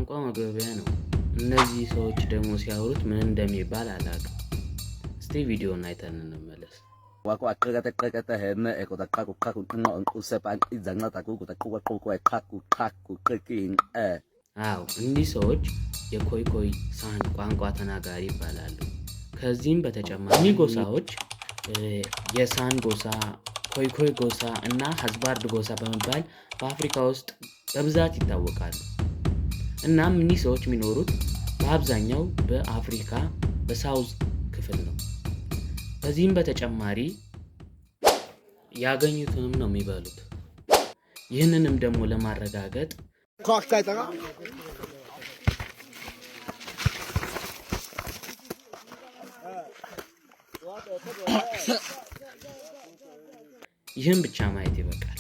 ቋንቋ መግባቢያ ነው። እነዚህ ሰዎች ደግሞ ሲያወሩት ምን እንደሚባል አላውቅም። እስቲ ቪዲዮውን አይተን እንመለስ። አዎ እኒህ ሰዎች የኮይኮይ ሳህን ቋንቋ ተናጋሪ ይባላሉ። ከዚህም በተጨማሪ እኒህ ጎሳዎች የሳን ጎሳ፣ ኮይኮይ ጎሳ እና ሀዝባርድ ጎሳ በመባል በአፍሪካ ውስጥ በብዛት ይታወቃሉ። እናም እኒህ ሰዎች የሚኖሩት በአብዛኛው በአፍሪካ በሳውዝ ክፍል ነው። ከዚህም በተጨማሪ ያገኙትንም ነው የሚበሉት። ይህንንም ደግሞ ለማረጋገጥ ይህን ብቻ ማየት ይበቃል።